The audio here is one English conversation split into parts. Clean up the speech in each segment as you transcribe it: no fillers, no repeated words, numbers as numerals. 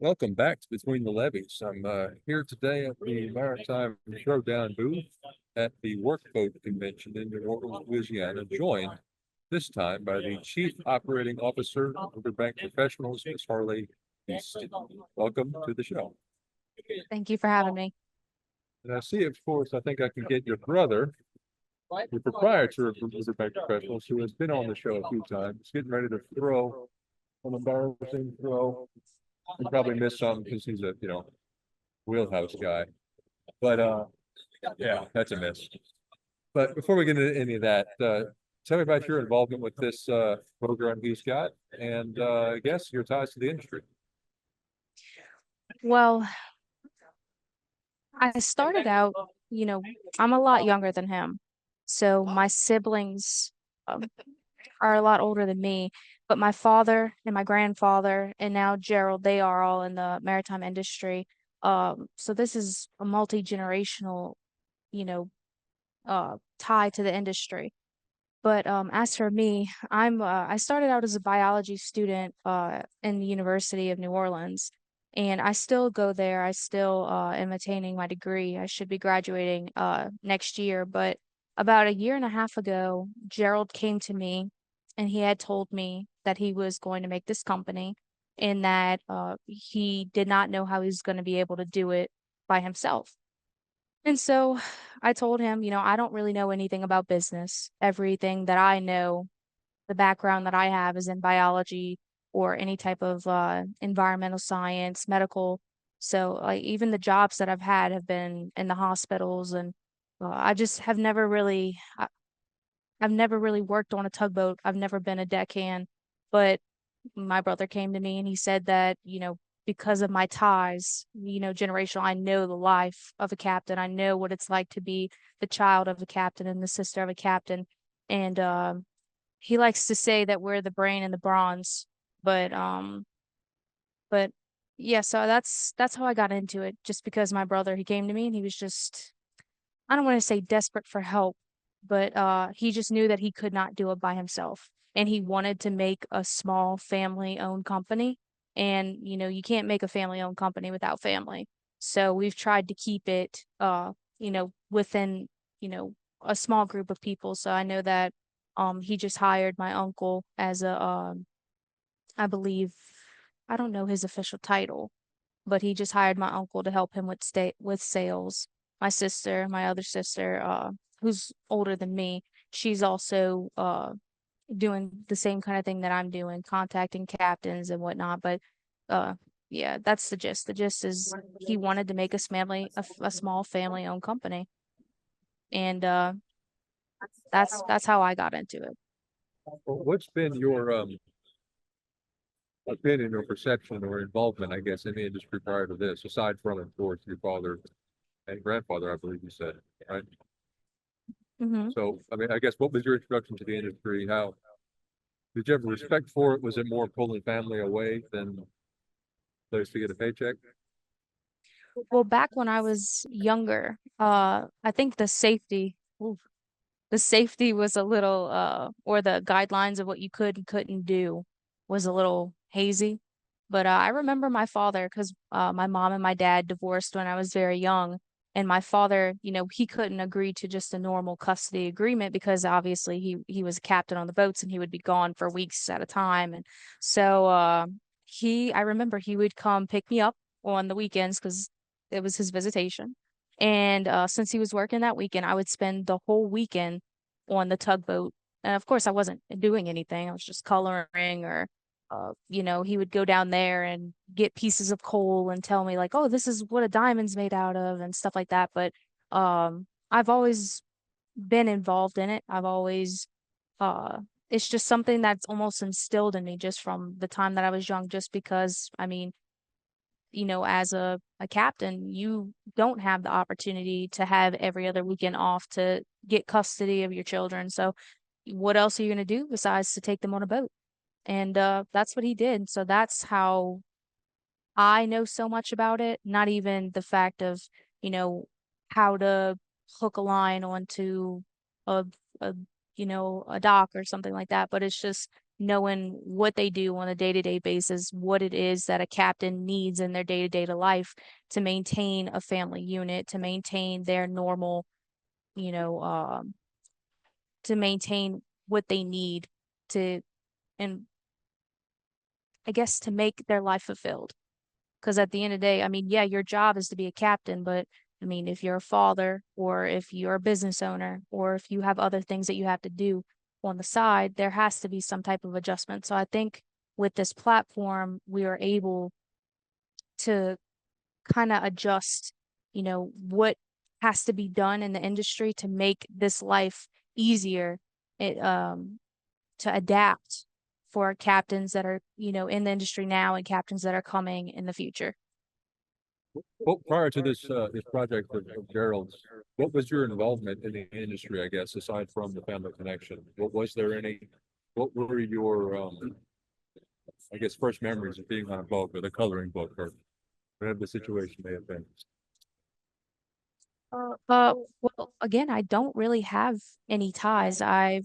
Welcome back to Between the Levees. I'm here today at the Maritime Throwdown booth at the Workboat Convention in New Orleans, Louisiana, joined this time by the Chief Operating Officer of Riverbank Professionals, Ms. Harley. Welcome to the show. Thank you for having me. And I see, of course, I think I can get your brother, the proprietor of Riverbank Professionals, who has been on the show a few times, getting ready to throw an embarrassing throw. You probably missed some because he's a wheelhouse guy. But yeah, that's a miss. But before we get into any of that, tell me about your involvement with this program he's got, and I guess your ties to the industry. Well, I started out, I'm a lot younger than him. So my siblings um, are a lot older than me, but my father and my grandfather and now Gerald, they are all in the maritime industry. So this is a multi-generational, you know, tie to the industry. But as for me, I started out as a biology student in the University of New Orleans, and I still go there. I still am attaining my degree. I should be graduating next year. But about a year and a half ago, Gerald came to me, and he had told me that he was going to make this company, and that he did not know how he was going to be able to do it by himself. And so I told him, I don't really know anything about business. Everything that I know, the background that I have is in biology or any type of environmental science, medical. So like even the jobs that I've had have been in the hospitals, and I just have never really, I've never really worked on a tugboat. I've never been a deckhand, but my brother came to me and he said that, because of my ties, generational, I know the life of a captain. I know what it's like to be the child of a captain and the sister of a captain. And he likes to say that we're the brain and the bronze, but but yeah, so that's how I got into it, just because my brother, he came to me and he was just, I don't want to say desperate for help, but he just knew that he could not do it by himself. And he wanted to make a small family-owned company. And, you can't make a family-owned company without family. So we've tried to keep it, within, a small group of people. So I know that he just hired my uncle as a, I believe, I don't know his official title, but he just hired my uncle to help him with sales. My sister, my other sister, who's older than me, she's also doing the same kind of thing that I'm doing, contacting captains and whatnot. But uh yeah, that's the gist. The gist is he wanted to make a small family-owned company. And that's how I got into it. Well, what's been your opinion or perception or involvement, I guess, in the industry prior to this, aside from, of course, your father and grandfather, I believe you said, right? Hmm. So, I mean, I guess what was your introduction to the industry? How did you have respect for it? Was it more pulling family away than place to get a paycheck? Well, back when I was younger, I think the safety was a little or the guidelines of what you could and couldn't do was a little hazy. But I remember my father, because my mom and my dad divorced when I was very young, and my father, he couldn't agree to just a normal custody agreement because obviously he was a captain on the boats and he would be gone for weeks at a time. And so I remember he would come pick me up on the weekends because it was his visitation. And since he was working that weekend, I would spend the whole weekend on the tugboat. And of course, I wasn't doing anything. I was just coloring, or, he would go down there and get pieces of coal and tell me like, oh, this is what a diamond's made out of and stuff like that. But I've always been involved in it. Uh, it's just something that's almost instilled in me just from the time that I was young, just because, I mean, as a captain, you don't have the opportunity to have every other weekend off to get custody of your children. So what else are you going to do besides to take them on a boat? And that's what he did. So that's how I know so much about it. Not even the fact of, you know, how to hook a line onto a, a, a dock or something like that, but it's just knowing what they do on a day-to-day basis, what it is that a captain needs in their day-to-day life to maintain a family unit, to maintain their normal, you know, to maintain what they need to, and I guess to make their life fulfilled. Because at the end of the day, I mean, yeah, your job is to be a captain, but I mean, if you're a father or if you're a business owner or if you have other things that you have to do on the side, there has to be some type of adjustment. So I think with this platform, we are able to kind of adjust, what has to be done in the industry to make this life easier, it to adapt for captains that are, in the industry now and captains that are coming in the future. Well, prior to this project of Gerald's, what was your involvement in the industry, I guess, aside from the family connection? What were your, I guess, first memories of being on a boat with a coloring book or whatever the situation may have been? Well, again, I don't really have any ties. I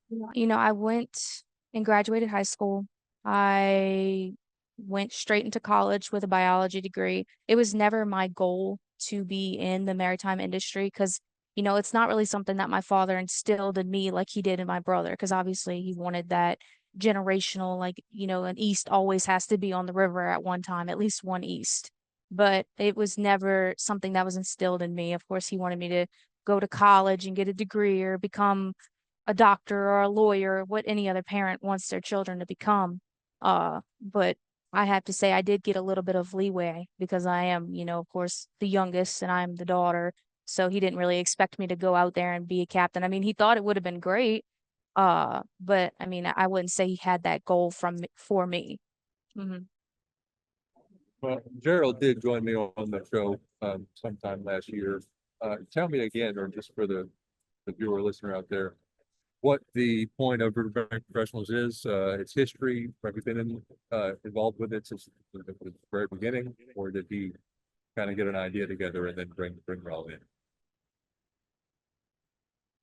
went and graduated high school. I went straight into college with a biology degree. It was never my goal to be in the maritime industry because, it's not really something that my father instilled in me like he did in my brother, because obviously he wanted that generational, like, an East always has to be on the river at one time, at least one East. But it was never something that was instilled in me. Of course, he wanted me to go to college and get a degree or become a doctor or a lawyer, what any other parent wants their children to become. But I have to say I did get a little bit of leeway because I am, of course, the youngest and I'm the daughter. So he didn't really expect me to go out there and be a captain. I mean, he thought it would have been great. But I mean, I wouldn't say he had that goal for me. Hmm. Well, Gerald did join me on the show sometime last year. Tell me again, or just for the viewer listener out there, what the point of Riverbank Professionals is, its history. Have you been involved with it since the very beginning, or did he kind of get an idea together and then bring it all in?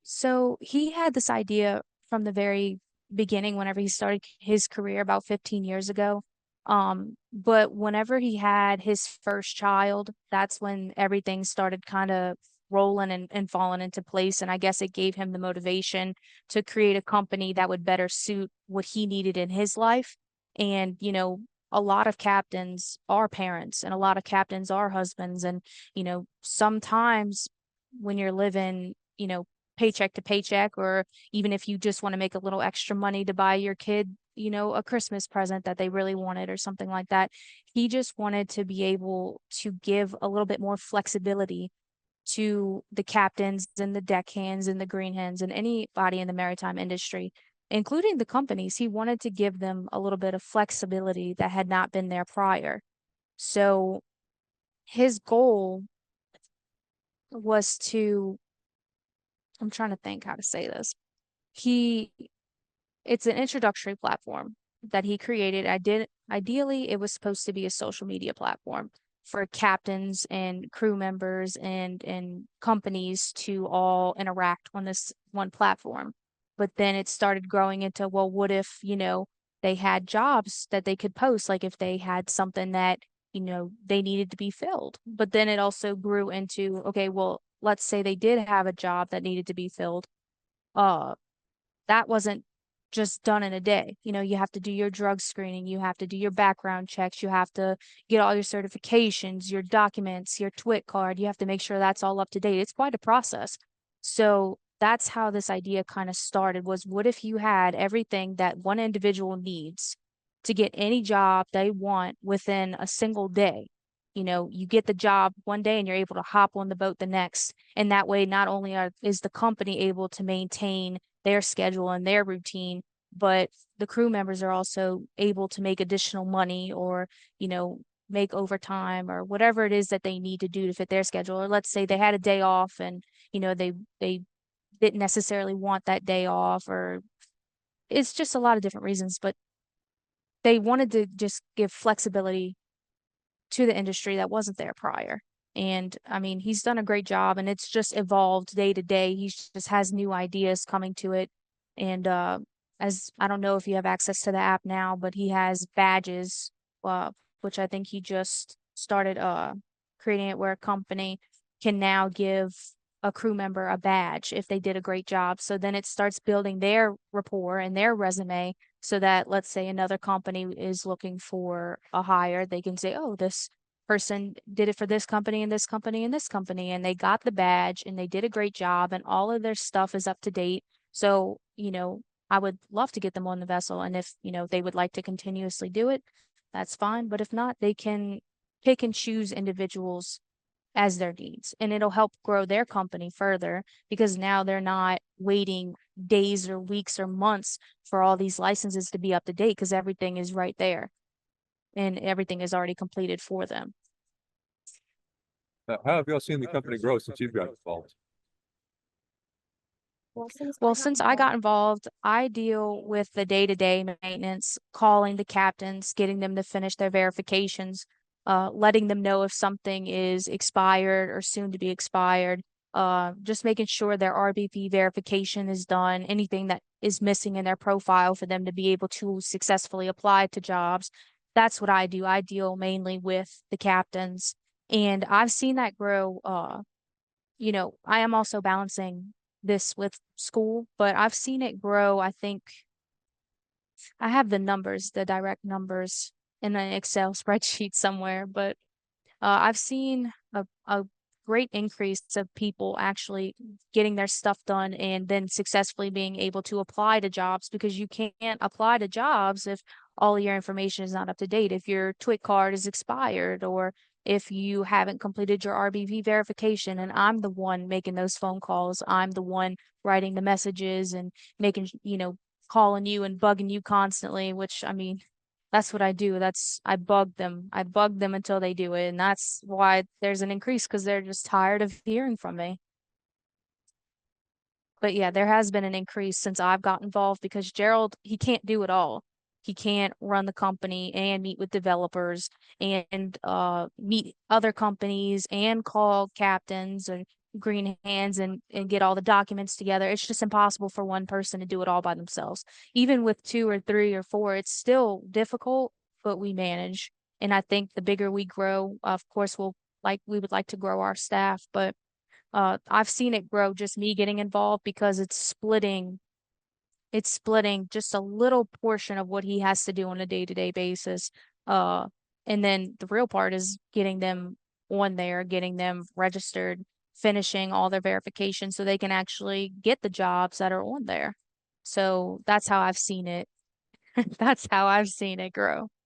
So he had this idea from the very beginning whenever he started his career about 15 years ago. But whenever he had his first child, that's when everything started kind of rolling and falling into place. And I guess it gave him the motivation to create a company that would better suit what he needed in his life. And, a lot of captains are parents and a lot of captains are husbands. And, sometimes when you're living, paycheck to paycheck, or even if you just want to make a little extra money to buy your kid, a Christmas present that they really wanted or something like that. He just wanted to be able to give a little bit more flexibility to the captains and the deckhands and the green hands and anybody in the maritime industry, including the companies. He wanted to give them a little bit of flexibility that had not been there prior. So his goal was to, I'm trying to think how to say this. He It's an introductory platform that he created. Ideally, it was supposed to be a social media platform for captains and crew members and companies to all interact on this one platform. But then it started growing into, well, what if, they had jobs that they could post, like if they had something that, they needed to be filled. But then it also grew into, okay, well, let's say they did have a job that needed to be filled. Uh, that wasn't just done in a day. You have to do your drug screening, you have to do your background checks, you have to get all your certifications, your documents, your TWIC card. You have to make sure that's all up to date. It's quite a process. So that's how this idea kind of started, was what if you had everything that one individual needs to get any job they want within a single day? You get the job one day and you're able to hop on the boat the next. And that way, not only is the company able to maintain their schedule and their routine, but the crew members are also able to make additional money or, make overtime or whatever it is that they need to do to fit their schedule. Or let's say they had a day off and, they didn't necessarily want that day off, or it's just a lot of different reasons, but they wanted to just give flexibility to the industry that wasn't there prior. And I mean, he's done a great job and it's just evolved day to day. He just has new ideas coming to it. And as I don't know if you have access to the app now, but he has badges, uh, which I think he just started creating it where a company can now give a crew member a badge if they did a great job. So then it starts building their rapport and their resume so that let's say another company is looking for a hire, they can say, oh, this person did it for this company and this company and this company, and they got the badge and they did a great job and all of their stuff is up to date. So, I would love to get them on the vessel. And if, they would like to continuously do it, that's fine. But if not, they can pick and choose individuals as their needs. And it'll help grow their company further because now they're not waiting days or weeks or months for all these licenses to be up to date because everything is right there and everything is already completed for them. How have y'all seen the company grow since you've got involved? Well, since I got involved, I deal with the day-to-day maintenance, calling the captains, getting them to finish their verifications, letting them know if something is expired or soon to be expired, just making sure their RBP verification is done, anything that is missing in their profile for them to be able to successfully apply to jobs. That's what I do. I deal mainly with the captains, and I've seen that grow. I am also balancing this with school, but I've seen it grow. I think I have the numbers, the direct numbers in an Excel spreadsheet somewhere, but I've seen a great increase of people actually getting their stuff done and then successfully being able to apply to jobs because you can't apply to jobs if all your information is not up to date. If your TWIC card is expired or if you haven't completed your RBV verification, and I'm the one making those phone calls, I'm the one writing the messages and making, calling you and bugging you constantly, which I mean, that's what I do. I bug them. I bug them until they do it. And that's why there's an increase because they're just tired of hearing from me. But yeah, there has been an increase since I've got involved because Gerald, he can't do it all. He can't run the company and meet with developers and meet other companies and call captains and green hands and get all the documents together. It's just impossible for one person to do it all by themselves. Even with two or three or four, it's still difficult, but we manage. And I think the bigger we grow, of course, we would like to grow our staff, but I've seen it grow just me getting involved because it's splitting just a little portion of what he has to do on a day-to-day basis. Uh, and then the real part is getting them on there, getting them registered, finishing all their verifications so they can actually get the jobs that are on there. So that's how I've seen it. That's how I've seen it grow.